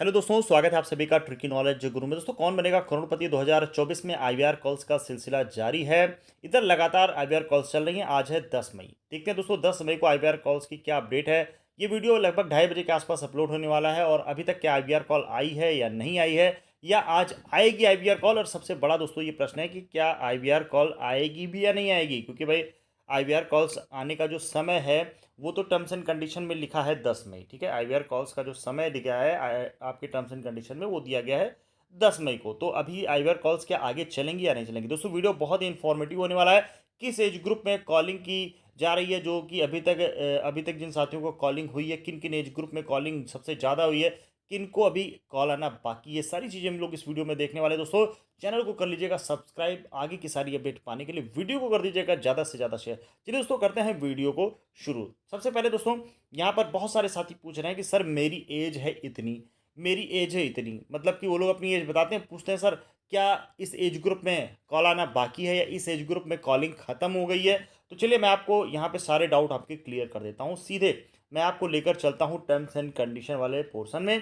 Hello दोस्तों, स्वागत है आप सभी का ट्रिकी नॉलेज गुरु में। दोस्तों, कौन बनेगा करोड़पति 2024 में आईवीआर कॉल्स का सिलसिला जारी है। इधर लगातार आईवीआर कॉल्स चल रही हैं। आज है 10 मई। देखते हैं दोस्तों 10 मई को आईवीआर कॉल्स की क्या अपडेट है। ये वीडियो लगभग 2:30 बजे के आसपास अपलोड होने वाला है और अभी तक क्या आईवीआर कॉल आई है या नहीं आई है, या आज आएगी आईवीआर कॉल। और सबसे बड़ा दोस्तों ये प्रश्न है कि क्या आईवीआर कॉल आएगी भी या नहीं आएगी, क्योंकि भाई आईवीआर कॉल्स आने का जो समय है वो तो टर्म्स एंड कंडीशन में लिखा है 10 मई। ठीक है, आईवीआर कॉल्स का जो समय दिया है आपके टर्म्स एंड कंडीशन में वो दिया गया है 10 मई को। तो अभी आईवीआर कॉल्स क्या आगे चलेंगी या नहीं चलेंगी। दोस्तों, वीडियो बहुत ही इन्फॉर्मेटिव होने वाला है। किस एज ग्रुप में कॉलिंग की जा रही है, जो कि अभी तक जिन साथियों को कॉलिंग हुई है, किन किन एज ग्रुप में कॉलिंग सबसे ज़्यादा हुई है, किनको अभी कॉल आना बाकी है, सारी चीज़ें हम लोग इस वीडियो में देखने वाले हैं। दोस्तों, चैनल को कर लीजिएगा सब्सक्राइब। आगे की सारी अपडेट पाने के लिए वीडियो को कर दीजिएगा ज़्यादा से ज़्यादा शेयर। चलिए दोस्तों, करते हैं वीडियो को शुरू। सबसे पहले दोस्तों, यहाँ पर बहुत सारे साथी पूछ रहे हैं कि सर मेरी एज है इतनी, मेरी एज है इतनी, मतलब कि वो लोग अपनी एज बताते हैं, पूछते हैं सर क्या इस एज ग्रुप में कॉल आना बाकी है या इस एज ग्रुप में कॉलिंग ख़त्म हो गई है। तो चलिए मैं आपको यहाँ पे सारे डाउट आपके क्लियर कर देता हूँ। सीधे मैं आपको लेकर चलता हूँ टर्म्स एंड कंडीशन वाले पोर्शन में।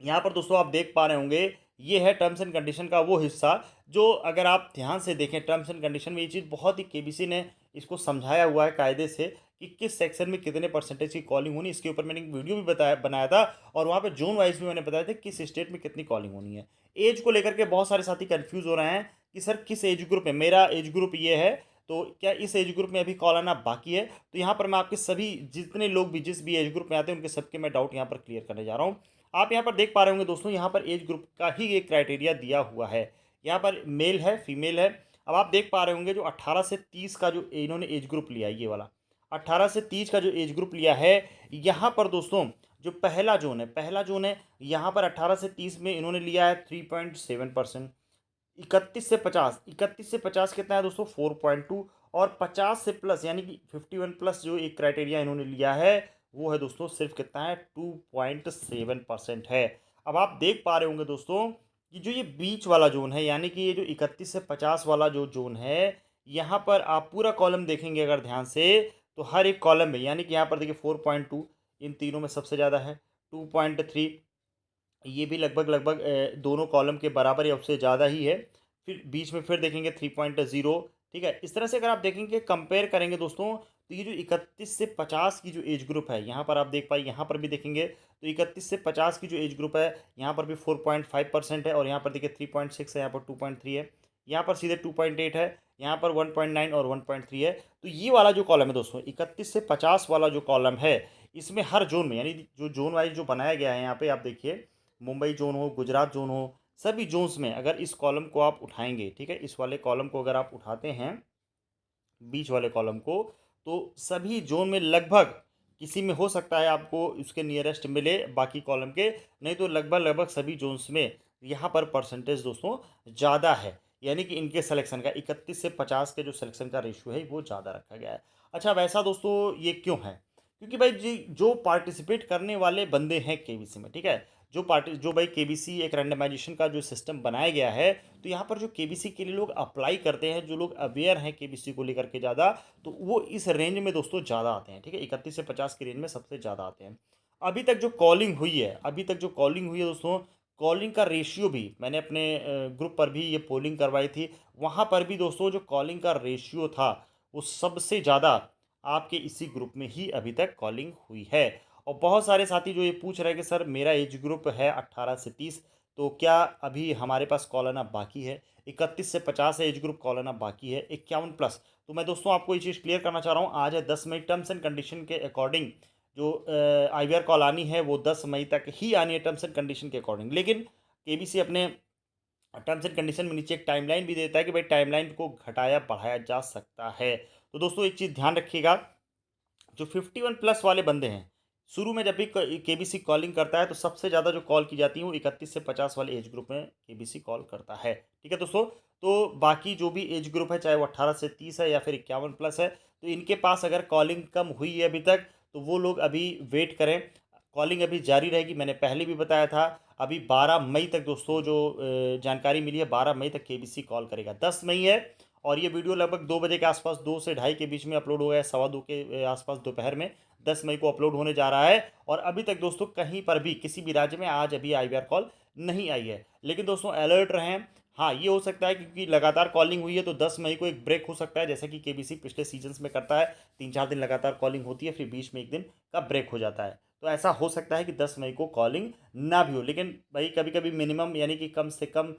यहाँ पर दोस्तों आप देख पा रहे होंगे, ये है टर्म्स एंड कंडीशन का वो हिस्सा जो अगर आप ध्यान से देखें, टर्म्स एंड कंडीशन में ये चीज़ बहुत ही केबीसी ने इसको समझाया हुआ है कायदे से कि किस सेक्शन में कितने परसेंटेज की कॉलिंग होनी। इसके ऊपर मैंने एक वीडियो भी बनाया था और वहाँ पे जोन वाइज भी मैंने बताया था किस स्टेट में कितनी कॉलिंग होनी है। एज को लेकर के बहुत सारे साथी कंफ्यूज हो रहे हैं कि सर किस एज ग्रुप में, मेरा एज ग्रुप ये है तो क्या इस एज ग्रुप में अभी कॉल आना बाकी है। तो यहाँ पर मैं आपके सभी जितने लोग भी जिस भी एज ग्रुप में आते हैं उनके सबके मैं डाउट यहाँ पर क्लियर करने जा रहा हूँ। आप यहाँ पर देख पा रहे होंगे दोस्तों, यहाँ पर एज ग्रुप का ही एक क्राइटेरिया दिया हुआ है। यहाँ पर मेल है, फीमेल है। अब आप देख पा रहे होंगे जो 18 से 30 का जो इन्होंने एज ग्रुप लिया है, ये वाला 18 से 30 का जो एज ग्रुप लिया है, यहाँ पर दोस्तों जो पहला जोन है यहाँ पर 18 से 30 में इन्होंने लिया है 3.7%। 31 से 50 कितना है दोस्तों, 4.2। और 50 से प्लस यानी कि 51+ जो एक क्राइटेरिया इन्होंने लिया है वो है दोस्तों सिर्फ कितना है, 2.7% है। अब आप देख पा रहे होंगे दोस्तों कि जो ये बीच वाला जोन है, यानी कि ये जो 31 से 50 वाला जो जोन है, यहाँ पर आप पूरा कॉलम देखेंगे अगर ध्यान से, तो हर एक कॉलम में यानी कि यहाँ पर देखिए 4.2 इन तीनों में सबसे ज़्यादा है, 2.3 ये भी लगभग लगभग दोनों कॉलम के बराबर या उससे ज़्यादा ही है। फिर बीच में फिर देखेंगे 3.0। ठीक है, इस तरह से अगर आप देखेंगे, कंपेयर करेंगे दोस्तों, तो ये जो 31 से 50 की जो एज ग्रुप है, यहाँ पर आप देख पाए, यहाँ पर भी देखेंगे तो 31 से 50 की जो एज ग्रुप है, यहाँ पर भी 4.5% है और यहाँ पर देखिए 3.6 है, यहाँ पर 2.3 है, यहाँ पर सीधे 2.8 है, यहाँ पर 1.9 और 1.3 है। तो ये वाला जो कॉलम है दोस्तों, 31 से 50 वाला जो कॉलम है, इसमें हर जोन में यानी जो जोन वाइज जो बनाया गया है, यहाँ पे आप देखिए मुंबई जोन हो, गुजरात जोन हो, सभी जोन्स में अगर इस कॉलम को आप उठाएंगे, ठीक है, इस वाले कॉलम को अगर आप उठाते हैं, बीच वाले कॉलम को, तो सभी जोन में लगभग किसी में हो सकता है आपको उसके नियरेस्ट मिले बाकी कॉलम के, नहीं तो लगभग लगभग सभी जोन्स में यहाँ पर परसेंटेज दोस्तों ज़्यादा है। यानी कि इनके सिलेक्शन का 31 से 50 के जो सिलेक्शन का रेशियो है वो ज़्यादा रखा गया है। अच्छा, वैसा दोस्तों ये क्यों है, क्योंकि भाई जी जो पार्टिसिपेट करने वाले बंदे हैं केबीसी में, ठीक है, जो भाई केबीसी एक रैंडमाइजेशन का जो सिस्टम बनाया गया है, तो यहाँ पर जो केबीसी के लिए लोग अप्लाई करते हैं, जो लोग अवेयर हैं केबीसी को लेकर के ज़्यादा, तो वो इस रेंज में दोस्तों ज़्यादा आते हैं। ठीक है, 31 से 50 की रेंज में सबसे ज़्यादा आते हैं। अभी तक जो कॉलिंग हुई है दोस्तों, कॉलिंग का रेशियो भी मैंने अपने ग्रुप पर भी ये पोलिंग करवाई थी, वहाँ पर भी दोस्तों जो कॉलिंग का रेशियो था वो सबसे ज़्यादा आपके इसी ग्रुप में ही अभी तक कॉलिंग हुई है। और बहुत सारे साथी जो ये पूछ रहे हैं कि सर मेरा एज ग्रुप है 18 से 30, तो क्या अभी हमारे पास कॉल आना बाकी है। 31 से 50 एज ग्रुप कॉल आना बाकी है, 51+। तो मैं दोस्तों आपको ये चीज़ क्लियर करना चाह रहा हूँ, आज है 10 मई। टर्म्स एंड कंडीशन के अकॉर्डिंग जो आईवीआर कॉल आनी है वो 10 मई तक ही आनी है टर्म्स एंड कंडीशन के अकॉर्डिंग। लेकिन केबीसी अपने टर्म्स एंड कंडीशन में नीचे एक टाइमलाइन भी देता है कि भाई टाइमलाइन को घटाया बढ़ाया जा सकता है। तो दोस्तों एक चीज़ ध्यान रखिएगा, जो 51+ वाले बंदे हैं, शुरू में जब भी केबीसी कॉलिंग करता है तो सबसे ज़्यादा जो कॉल की जाती है वो 31 से 50 वाले एज ग्रुप में केबीसी कॉल करता है। ठीक है दोस्तों, तो बाकी जो भी एज ग्रुप है, चाहे वो 18 से 30 है या फिर 51+ है, तो इनके पास अगर कॉलिंग कम हुई है अभी तक, तो वो लोग अभी वेट करें। कॉलिंग अभी जारी रहेगी, मैंने पहले भी बताया था। अभी 12 मई तक दोस्तों जो जानकारी मिली है, 12 मई तक केबीसी कॉल करेगा। 10 मई है और ये वीडियो लगभग 2 बजे के आसपास, 2 से 2:30 के बीच में अपलोड हो गया है, 2:15 के आसपास दोपहर में। 10 मई को अपलोड होने जा रहा है और अभी तक दोस्तों कहीं पर भी किसी भी राज्य में आज अभी IVR कॉल नहीं आई है। लेकिन दोस्तों अलर्ट रहें। हाँ, ये हो सकता है क्योंकि लगातार कॉलिंग हुई है तो 10 मई को एक ब्रेक हो सकता है, जैसा कि केबीसी पिछले सीजन्स में करता है। 3-4 दिन लगातार कॉलिंग होती है, फिर बीच में एक दिन का ब्रेक हो जाता है। तो ऐसा हो सकता है कि 10 मई को कॉलिंग ना भी हो, लेकिन भाई कभी कभी मिनिमम यानी कि कम से कम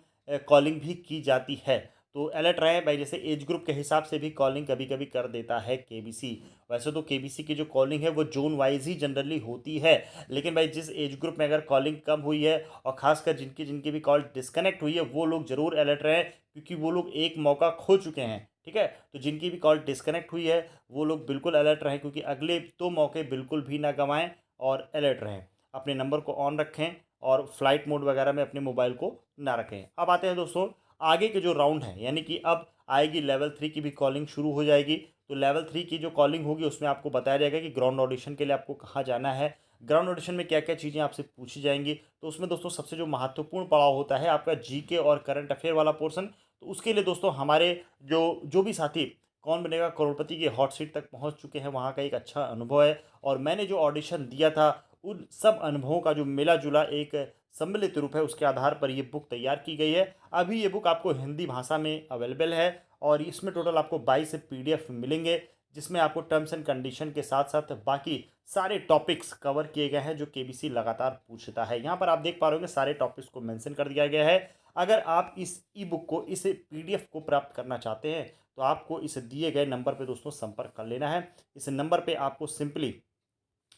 कॉलिंग भी की जाती है। तो अलर्ट रहे भाई, जैसे एज ग्रुप के हिसाब से भी कॉलिंग कभी कभी कर देता है केबीसी। वैसे तो केबीसी की जो कॉलिंग है वो जोन वाइज ही जनरली होती है, लेकिन भाई जिस एज ग्रुप में अगर कॉलिंग कम हुई है और खासकर जिनकी जिनकी भी कॉल डिस्कनेक्ट हुई है वो लोग जरूर अलर्ट रहें, क्योंकि वो लोग एक मौका खो चुके हैं। ठीक है, तो जिनकी भी कॉल डिस्कनेक्ट हुई है वो लोग बिल्कुल अलर्ट रहें, क्योंकि अगले 2 मौके बिल्कुल भी ना गंवाएं और अलर्ट रहें। अपने नंबर को ऑन रखें और फ्लाइट मोड वगैरह में अपने मोबाइल को ना रखें। अब आते हैं दोस्तों आगे के जो राउंड है, यानी कि अब आएगी लेवल 3 की भी कॉलिंग शुरू हो जाएगी। तो लेवल 3 की जो कॉलिंग होगी उसमें आपको बताया जाएगा कि ग्राउंड ऑडिशन के लिए आपको कहाँ जाना है, ग्राउंड ऑडिशन में क्या क्या चीज़ें आपसे पूछी जाएंगी। तो उसमें दोस्तों सबसे जो महत्वपूर्ण पड़ाव होता है आपका जीके और करंट अफेयर वाला पोर्सन। तो उसके लिए दोस्तों हमारे जो जो भी साथी कौन बनेगा करोड़पति के हॉट सीट तक पहुंच चुके हैं, वहाँ का एक अच्छा अनुभव है। और मैंने जो ऑडिशन दिया था उन सब अनुभवों का जो मिला जुला एक सम्मिलित रूप है, उसके आधार पर ये बुक तैयार की गई है। अभी ये बुक आपको हिंदी भाषा में अवेलेबल है और इसमें टोटल आपको 22 पीडीएफ मिलेंगे, जिसमें आपको टर्म्स एंड कंडीशन के साथ साथ बाकी सारे टॉपिक्स कवर किए गए हैं जो केबीसी लगातार पूछता है। यहाँ पर आप देख पा रहे होंगे सारे टॉपिक्स को मेंशन कर दिया गया है। अगर आप इस ई बुक को, इस पीडीएफ को प्राप्त करना चाहते हैं तो आपको इस दिए गए नंबर पे दोस्तों संपर्क कर लेना है। इस नंबर पे आपको सिंपली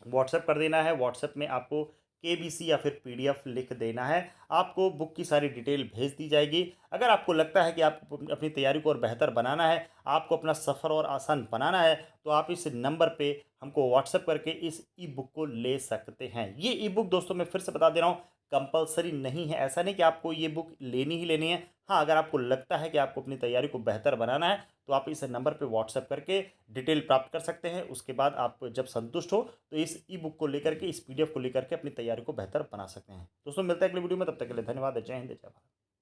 व्हाट्सएप कर देना है। व्हाट्सएप में आपको केबीसी या फिर पीडीएफ लिख देना है, आपको बुक की सारी डिटेल भेज दी जाएगी। अगर आपको लगता है कि आपको अपनी तैयारी को और बेहतर बनाना है, आपको अपना सफ़र और आसान बनाना है, तो आप इस नंबर पे हमको व्हाट्सएप करके इस ई बुक को ले सकते हैं। ये ई बुक दोस्तों मैं फिर से बता दे रहा हूँ, कंपलसरी नहीं है। ऐसा नहीं कि आपको ये बुक लेनी ही लेनी है। हाँ, अगर आपको लगता है कि आपको अपनी तैयारी को बेहतर बनाना है तो आप इस नंबर पे व्हाट्सएप करके डिटेल प्राप्त कर सकते हैं। उसके बाद आप जब संतुष्ट हो तो इस ई बुक को लेकर के, इस पीडीएफ को लेकर के अपनी तैयारी को बेहतर बना सकते हैं। दोस्तों मिलते हैं अगले वीडियो में, तब तक के लिए धन्यवाद। जय हिंद, जय भारत।